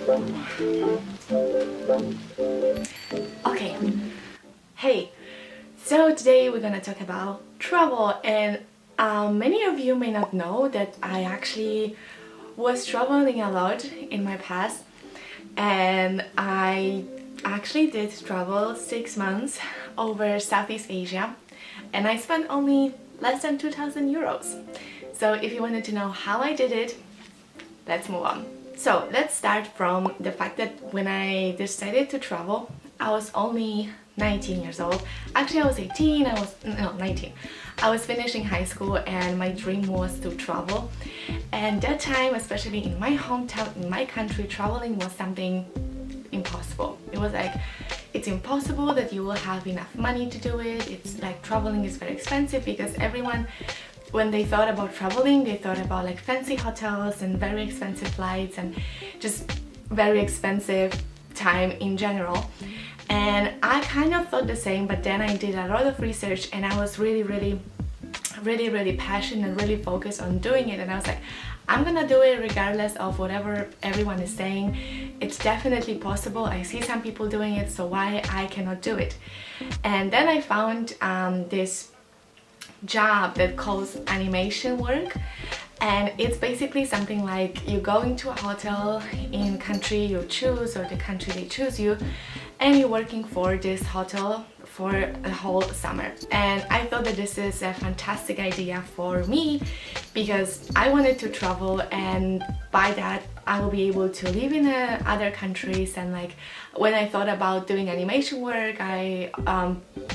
Okay, hey, so today we're gonna talk about travel, and many of you may not know that I actually was traveling a lot in my past, and I actually did travel 6 months over Southeast Asia, and I spent only less than 2,000 euros. So if you wanted to know how I did it, let's move on. So let's start from the fact that when I decided to travel, I was only 19 years old. Actually, I was 18, 19. I was finishing high school and my dream was to travel. And that time, especially in my hometown, in my country, traveling was something impossible. It was like, it's impossible that you will have enough money to do it. It's like traveling is very expensive because everyone, when they thought about traveling, they thought about like fancy hotels and very expensive flights and just very expensive time in general. And I kind of thought the same, but then I did a lot of research and I was really passionate and really focused on doing it, and I was like, I'm gonna do it regardless of whatever everyone is saying. It's definitely possible. I see some people doing it, so why I cannot do it? And then I found this job that calls animation work, and it's basically something like you go into a hotel in country you choose or the country they choose you, and you're working for this hotel for a whole summer. And I thought that this is a fantastic idea for me because I wanted to travel, and by that I will be able to live in other countries. And like when I thought about doing animation work,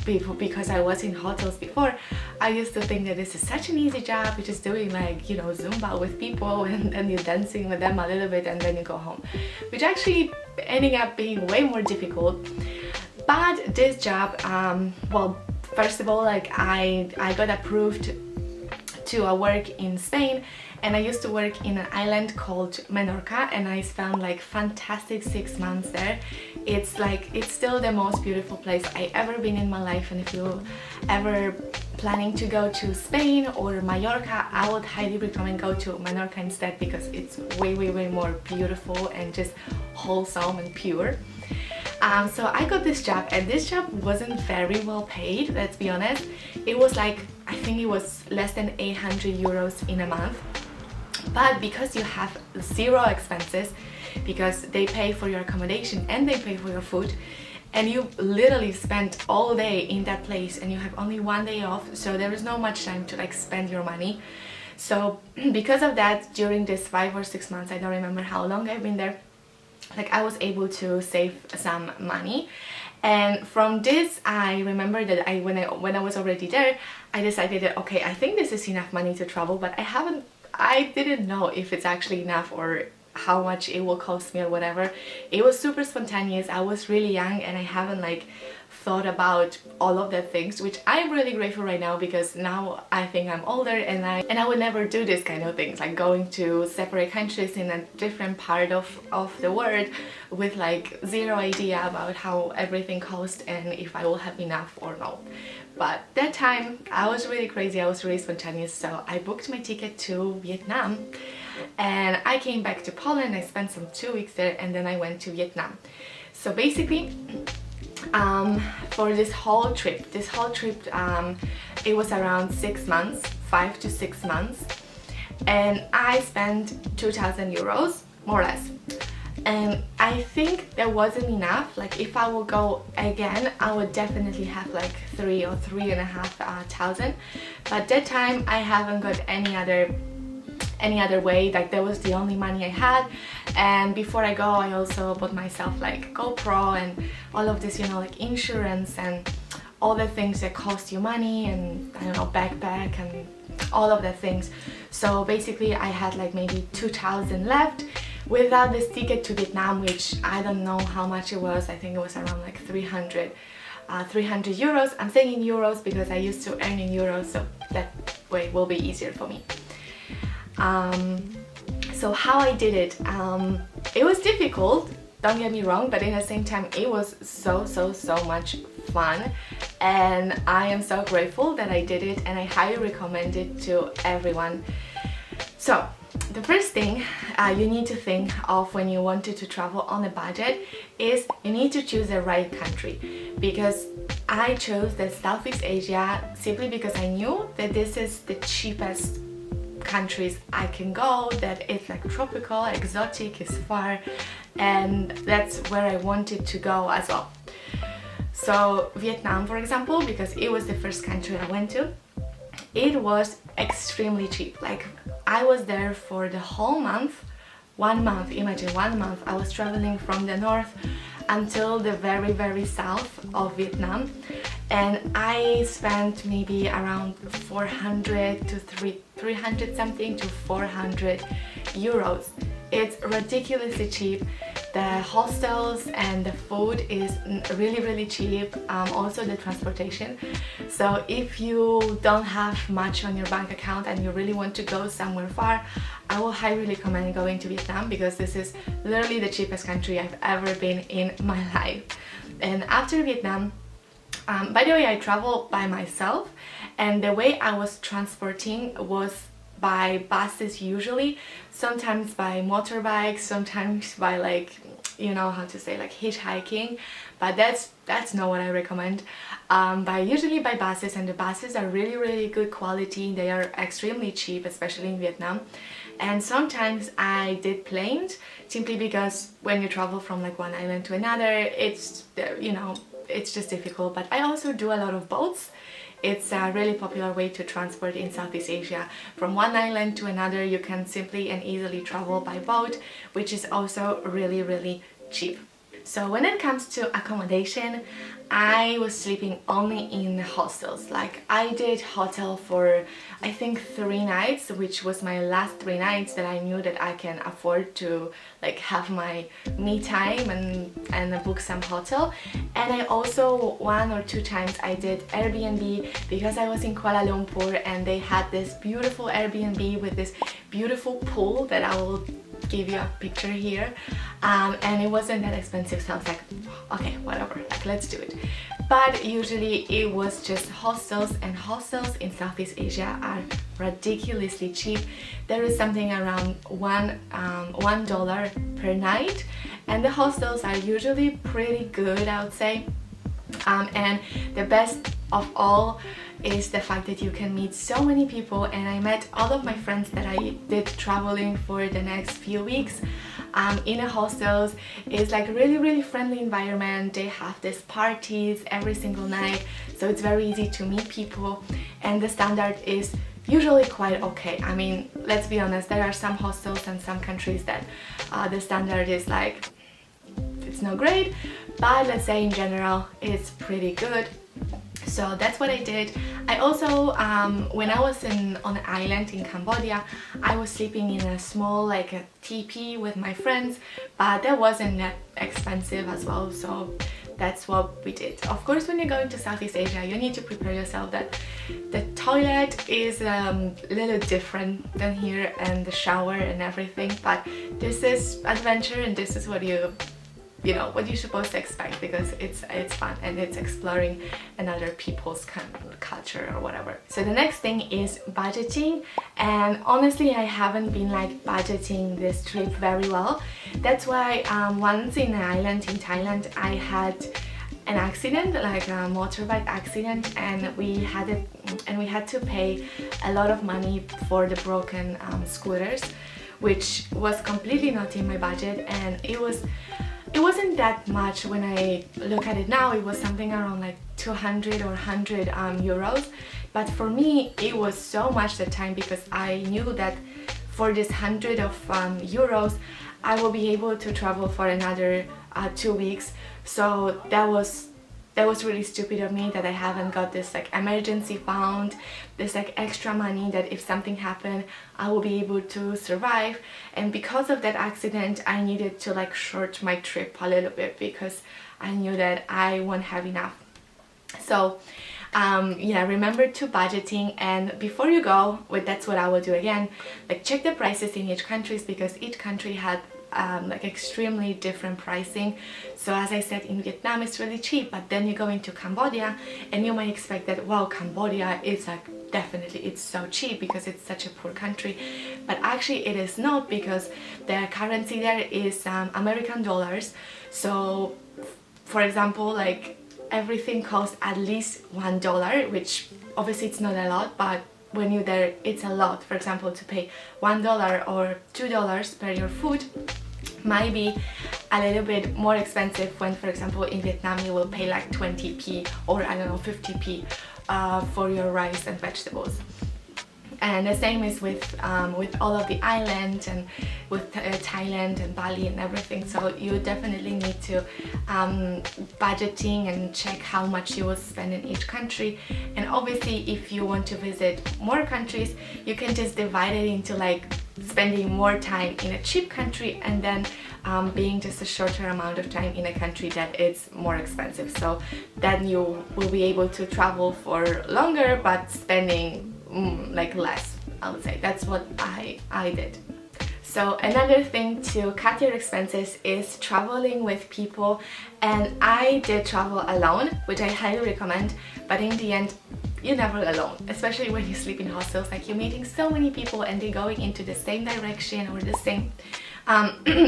because I was in hotels before, I used to think that this is such an easy job. You're just doing like, you know, Zumba with people and you're dancing with them a little bit and then you go home, which actually ending up being way more difficult. But this job, well, first of all, like I got approved to a work in Spain, and I used to work in an island called Menorca, and I spent like fantastic 6 months there. It's like, it's still the most beautiful place I ever been in my life, and if you ever planning to go to Spain or Mallorca, I would highly recommend go to Menorca instead because it's way more beautiful and just wholesome and pure. So I got this job, and this job wasn't very well paid, let's be honest. It was like, I think it was less than 800 euros in a month. But because you have zero expenses, because they pay for your accommodation and they pay for your food, and you literally spend all day in that place and you have only one day off, so there is no much time to like spend your money. So because of that, during this 5 or 6 months, I don't remember how long I've been there, like I was able to save some money. And from this, I remember that when I was already there, I decided that okay, I think this is enough money to travel, but I didn't know if it's actually enough or how much it will cost me or whatever. It was super spontaneous. I was really young and I haven't like thought about all of the things, which I'm really grateful right now because now I think I'm older and I would never do this kind of things, like going to separate countries in a different part of the world with like zero idea about how everything costs and if I will have enough or not. But that time I was really crazy, I was really spontaneous, so I booked my ticket to Vietnam and I came back to Poland. I spent some 2 weeks there and then I went to Vietnam. So basically for this whole trip, it was around 6 months, 5 to 6 months, and I spent 2,000 euros, more or less. And I think there wasn't enough. Like if I will go again, I would definitely have like 3 or 3.5 thousand. But that time I haven't got any other way, like that was the only money I had. And before I go, I also bought myself like GoPro and all of this, you know, like insurance and all the things that cost you money, and I don't know, backpack and all of the things. So basically I had like maybe 2,000 left without this ticket to Vietnam, which I don't know how much it was. I think it was around like 300 euros. I'm saying in euros because I used to earn in euros, so that way will be easier for me. So how I did it, it was difficult, don't get me wrong, but in the same time it was so much fun, and I am so grateful that I did it, and I highly recommend it to everyone. So the first thing you need to think of when you wanted to travel on a budget is you need to choose the right country, because I chose the Southeast Asia simply because I knew that this is the cheapest countries I can go, that it's like tropical, exotic, is far, and that's where I wanted to go as well. So Vietnam, for example, because it was the first country I went to, it was extremely cheap. Like, I was there for the whole month, 1 month, imagine 1 month. I was traveling from the north until the very south of Vietnam, and I spent maybe around 400 to 300 something to 400 euros. It's ridiculously cheap. The hostels and the food is really cheap, also the transportation. So if you don't have much on your bank account and you really want to go somewhere far, I will highly recommend going to Vietnam, because this is literally the cheapest country I've ever been in my life. And after Vietnam, by the way, I traveled by myself, and the way I was transporting was by buses usually, sometimes by motorbikes, sometimes by, like, you know how to say, like hitchhiking, but that's not what I recommend. Usually by buses, and the buses are really good quality. They are extremely cheap, especially in Vietnam. And sometimes I did planes, simply because when you travel from like one island to another, it's, you know, it's just difficult. But I also do a lot of boats. It's a really popular way to transport in Southeast Asia. From one island to another, you can simply and easily travel by boat, which is also really cheap. So when it comes to accommodation, I was sleeping only in hostels. Like, I did hotel for I think 3 nights, which was my last 3 nights that I knew that I can afford to like have my me time and book some hotel. And I also 1 or 2 times I did Airbnb, because I was in Kuala Lumpur and they had this beautiful Airbnb with this beautiful pool that I will give you a picture here, and it wasn't that expensive, so I was like, okay, whatever, like, let's do it. But usually it was just hostels, and hostels in Southeast Asia are ridiculously cheap. There is something around $1 per night, and the hostels are usually pretty good, I would say. And the best of all is the fact that you can meet so many people, and I met all of my friends that I did traveling for the next few weeks in a hostels. It's like really friendly environment. They have these parties every single night, so it's very easy to meet people, and the standard is usually quite okay. I mean, let's be honest, there are some hostels and some countries that the standard is like, it's not great, but let's say in general it's pretty good. So that's what I did. I also, when I was on an island in Cambodia, I was sleeping in a small, like a teepee with my friends, but that wasn't that expensive as well, so that's what we did. Of course, when you're going to Southeast Asia, you need to prepare yourself that the toilet is a little different than here, and the shower and everything, but this is adventure, and this is what you know what you're supposed to expect, because it's fun and it's exploring another people's culture or whatever. So the next thing is budgeting, and honestly I haven't been like budgeting this trip very well. That's why once in an island in Thailand I had an accident, like a motorbike accident, and we had to pay a lot of money for the broken scooters, which was completely not in my budget, and it wasn't that much. When I look at it now, it was something around like 200 or 100 euros, but for me it was so much that time, because I knew that for this 100 of euros I will be able to travel for another 2 weeks. So that was really stupid of me that I haven't got this like emergency fund, this like extra money that if something happened I will be able to survive. And because of that accident I needed to like short my trip a little bit, because I knew that I won't have enough. So yeah, remember to budgeting, and before you go, that's what I will do again, like check the prices in each countries, because each country had like extremely different pricing. So as I said, in Vietnam it's really cheap, but then you go into Cambodia and you might expect that, wow, Cambodia is like, definitely it's so cheap because it's such a poor country. but actually it is not, because the currency there is American dollars. So for example, like everything costs at least $1, which obviously it's not a lot, but when you're there it's a lot. For example, to pay $1 or $2 per your food might be a little bit more expensive when, for example, in Vietnam you will pay like 20p or I don't know 50p for your rice and vegetables. And the same is with all of the islands and with Thailand and Bali and everything. So you definitely need to budgeting and check how much you will spend in each country. And obviously if you want to visit more countries, you can just divide it into like spending more time in a cheap country and then being just a shorter amount of time in a country that is more expensive. So then you will be able to travel for longer but spending like less, I would say. That's what I did. So another thing to cut your expenses is traveling with people, and I did travel alone, which I highly recommend, but in the end you're never alone, especially when you sleep in hostels. Like you're meeting so many people and they're going into the same direction or the same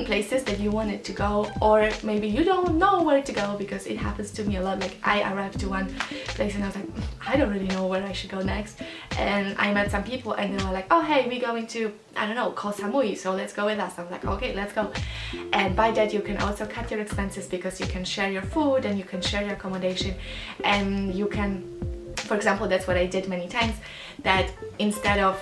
places that you wanted to go, or maybe you don't know where to go, because it happens to me a lot. Like I arrived to one place and I was like, I don't really know where I should go next, and I met some people and they were like, oh hey, we're going to, I don't know, Koh Samui, so let's go with us. I was like, okay, let's go. And by that you can also cut your expenses, because you can share your food and you can share your accommodation, and you can, for example, that's what I did many times, that instead of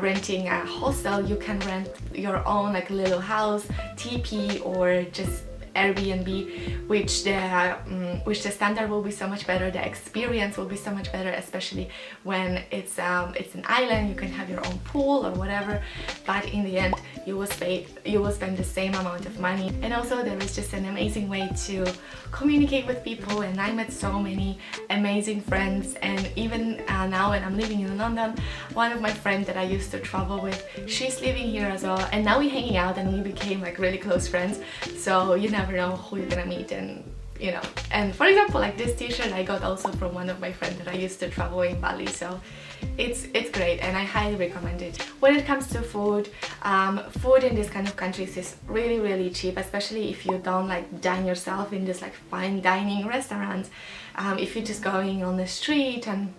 renting a hostel, you can rent your own like little house, TP, or just Airbnb, which the standard will be so much better, the experience will be so much better, especially when it's an island. You can have your own pool or whatever, but in the end you will spend the same amount of money. And also there is just an amazing way to communicate with people, and I met so many amazing friends. And even now when I'm living in London, one of my friends that I used to travel with, she's living here as well, and now we're hanging out and we became like really close friends. So you never know who you're gonna meet, and you know. And for example, like this t-shirt I got also from one of my friends that I used to travel in Bali, so it's great and I highly recommend it. When it comes to food, food in this kind of countries is really cheap, especially if you don't like dine yourself in this like fine dining restaurants. If you're just going on the street and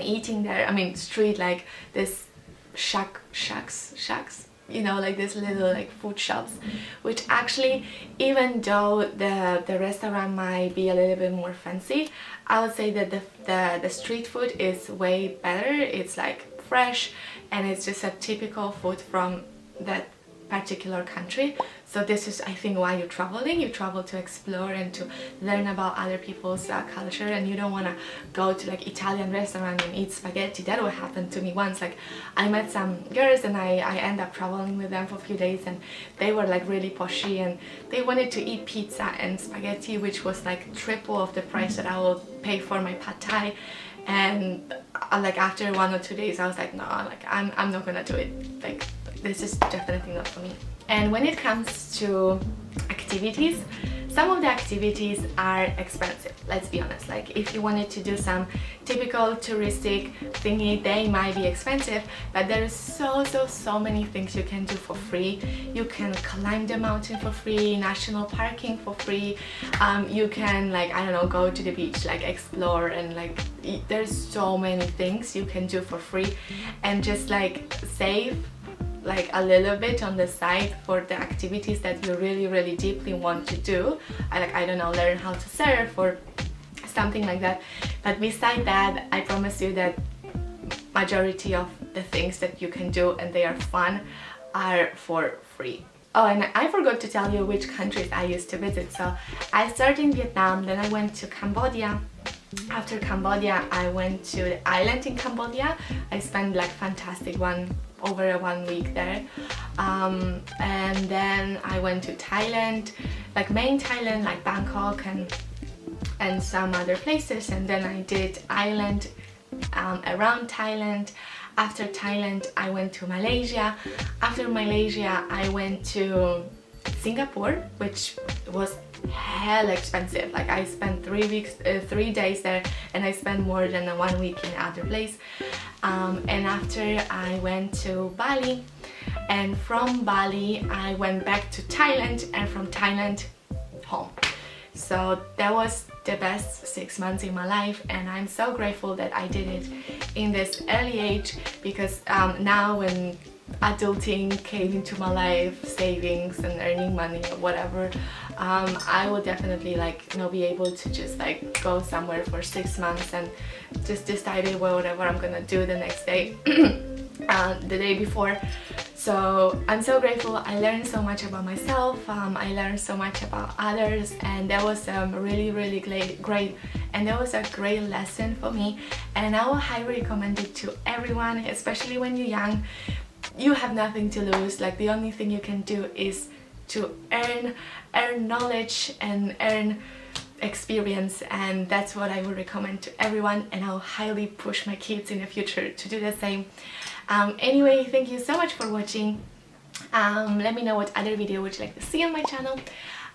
eating there, I mean street, like this shacks, you know, like this little like food shops, which actually, even though the restaurant might be a little bit more fancy, I would say that the street food is way better. It's like fresh and it's just a typical food from that particular country. So this is, I think, why you're traveling. You travel to explore and to learn about other people's culture, and you don't want to go to like Italian restaurant and eat spaghetti. That would happen to me once. Like I met some girls and I ended up traveling with them for a few days, and they were like really poshy and they wanted to eat pizza and spaghetti, which was like triple of the price that I would pay for my pad thai. And like after 1 or 2 days I was like, no, like I'm not gonna do it. Like this is definitely not for me. And when it comes to activities, some of the activities are expensive, let's be honest. Like if you wanted to do some typical touristic thingy, they might be expensive, but there is so many things you can do for free. You can climb the mountain for free, national parking for free. You can, like, I don't know, go to the beach, like explore, and like there's so many things you can do for free, and just like save like a little bit on the side for the activities that you really deeply want to do. I don't know, learn how to surf or something like that. But beside that, I promise you that majority of the things that you can do and they are fun are for free. Oh, and I forgot to tell you which countries I used to visit. So I started in Vietnam, then I went to Cambodia. After Cambodia, I went to the island in Cambodia. I spent like fantastic over 1 week there, and then I went to Thailand, like main Thailand, like Bangkok and some other places, and then I did island around Thailand. After Thailand, I went to Malaysia. After Malaysia, I went to Singapore, which was hell expensive. Like I spent 3 days there, and I spent more than 1 week in other place. and after I went to Bali, and from Bali I went back to Thailand, and from Thailand home. So that was the best 6 months in my life, and I'm so grateful that I did it in this early age, because now when adulting came into my life, savings and earning money or whatever, I will definitely be able to just go somewhere for 6 months and just decide whatever I'm gonna do the next day, the day before. So I'm so grateful. I learned so much about myself, I learned so much about others, and that was really great, and that was a great lesson for me, and I will highly recommend it to everyone, especially when you're young. You have nothing to lose. The only thing you can do is to earn knowledge and earn experience, and that's what I would recommend to everyone, and I'll highly push my kids in the future to do the same. Anyway, thank you so much for watching. Let me know what other video would you like to see on my channel,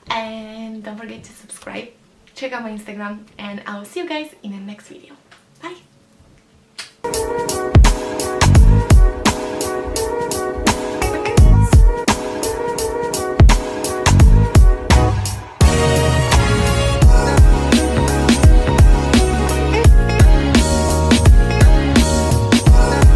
and don't forget to subscribe, check out my Instagram, and I will see you guys in the next video.